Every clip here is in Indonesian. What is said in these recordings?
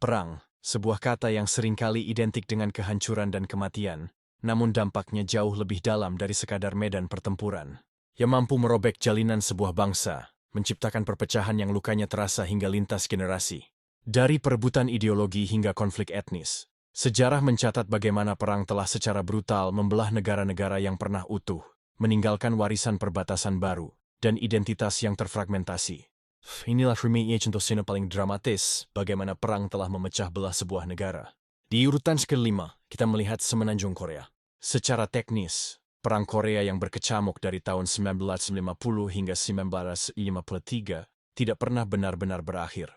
Perang, sebuah kata yang seringkali identik dengan kehancuran dan kematian, namun dampaknya jauh lebih dalam dari sekadar medan pertempuran. Yang mampu merobek jalinan sebuah bangsa, menciptakan perpecahan yang lukanya terasa hingga lintas generasi. Dari perebutan ideologi hingga konflik etnis, sejarah mencatat bagaimana perang telah secara brutal membelah negara-negara yang pernah utuh, meninggalkan warisan perbatasan baru, dan identitas yang terfragmentasi. Inilah remake contoh scene paling dramatis bagaimana perang telah memecah belah sebuah negara. Di urutan kelima, kita melihat semenanjung Korea. Secara teknis, Perang Korea yang berkecamuk dari tahun 1950 hingga 1953 tidak pernah benar-benar berakhir.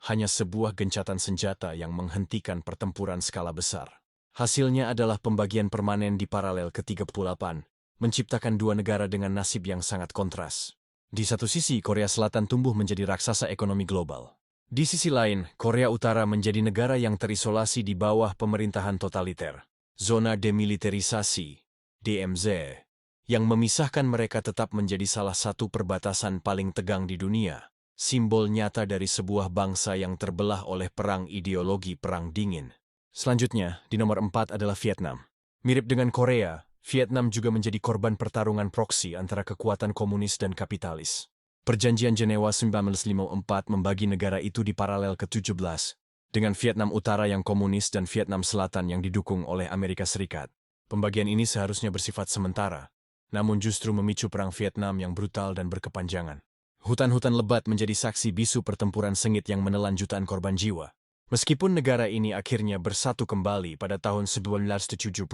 Hanya sebuah gencatan senjata yang menghentikan pertempuran skala besar. Hasilnya adalah pembagian permanen di paralel ke-38, menciptakan dua negara dengan nasib yang sangat kontras. Di satu sisi, Korea Selatan tumbuh menjadi raksasa ekonomi global. Di sisi lain, Korea Utara menjadi negara yang terisolasi di bawah pemerintahan totaliter. Zona demilitarisasi, DMZ, yang memisahkan mereka tetap menjadi salah satu perbatasan paling tegang di dunia. Simbol nyata dari sebuah bangsa yang terbelah oleh perang ideologi perang dingin. Selanjutnya, di nomor 4 adalah Vietnam. Mirip dengan Korea, Vietnam juga menjadi korban pertarungan proksi antara kekuatan komunis dan kapitalis. Perjanjian Jenewa 1954 membagi negara itu di paralel ke-17, dengan Vietnam Utara yang komunis dan Vietnam Selatan yang didukung oleh Amerika Serikat. Pembagian ini seharusnya bersifat sementara, namun justru memicu perang Vietnam yang brutal dan berkepanjangan. Hutan-hutan lebat menjadi saksi bisu pertempuran sengit yang menelan jutaan korban jiwa. Meskipun negara ini akhirnya bersatu kembali pada tahun 1975,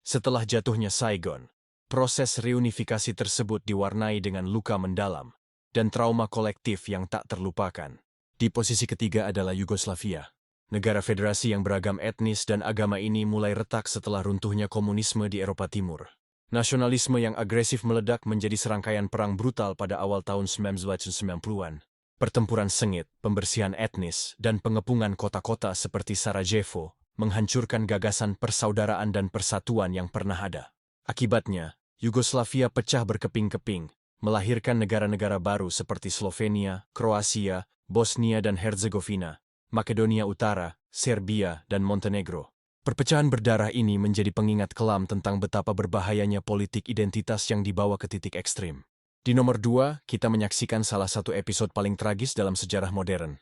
setelah jatuhnya Saigon, proses reunifikasi tersebut diwarnai dengan luka mendalam dan trauma kolektif yang tak terlupakan. Di posisi ketiga adalah Yugoslavia. Negara federasi yang beragam etnis dan agama ini mulai retak setelah runtuhnya komunisme di Eropa Timur. Nasionalisme yang agresif meledak menjadi serangkaian perang brutal pada awal tahun 1990-an. Pertempuran sengit, pembersihan etnis, dan pengepungan kota-kota seperti Sarajevo menghancurkan gagasan persaudaraan dan persatuan yang pernah ada. Akibatnya, Yugoslavia pecah berkeping-keping, melahirkan negara-negara baru seperti Slovenia, Kroasia, Bosnia dan Herzegovina, Makedonia Utara, Serbia, dan Montenegro. Perpecahan berdarah ini menjadi pengingat kelam tentang betapa berbahayanya politik identitas yang dibawa ke titik ekstrim. Di nomor 2, kita menyaksikan salah satu episode paling tragis dalam sejarah modern.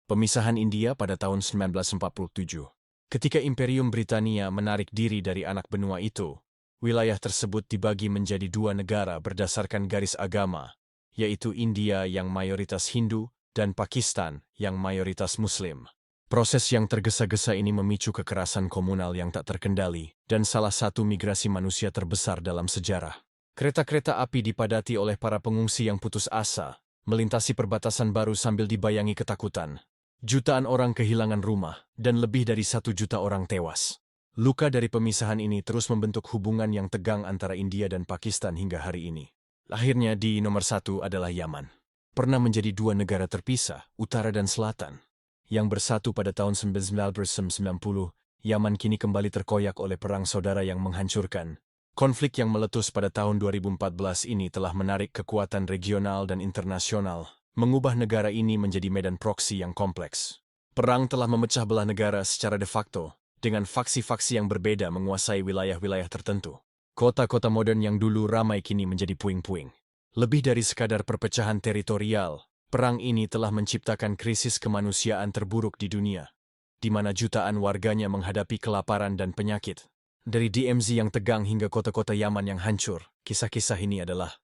Pemisahan India pada tahun 1947. Ketika Imperium Britania menarik diri dari anak benua itu, wilayah tersebut dibagi menjadi dua negara berdasarkan garis agama, yaitu India yang mayoritas Hindu dan Pakistan yang mayoritas Muslim. Proses yang tergesa-gesa ini memicu kekerasan komunal yang tak terkendali dan salah satu migrasi manusia terbesar dalam sejarah. Kereta-kereta api dipadati oleh para pengungsi yang putus asa, melintasi perbatasan baru sambil dibayangi ketakutan. Jutaan orang kehilangan rumah, dan lebih dari 1 juta orang tewas. Luka dari pemisahan ini terus membentuk hubungan yang tegang antara India dan Pakistan hingga hari ini. Akhirnya di nomor 1 adalah Yaman. Pernah menjadi dua negara terpisah, utara dan selatan. Yang bersatu pada tahun 1990, Yaman kini kembali terkoyak oleh perang saudara yang menghancurkan. Konflik yang meletus pada tahun 2014 ini telah menarik kekuatan regional dan internasional, mengubah negara ini menjadi medan proksi yang kompleks. Perang telah memecah belah negara secara de facto, dengan faksi-faksi yang berbeda menguasai wilayah-wilayah tertentu. Kota-kota modern yang dulu ramai kini menjadi puing-puing. Lebih dari sekadar perpecahan teritorial, perang ini telah menciptakan krisis kemanusiaan terburuk di dunia, di mana jutaan warganya menghadapi kelaparan dan penyakit. Dari DMZ yang tegang hingga kota-kota Yaman yang hancur, kisah-kisah ini adalah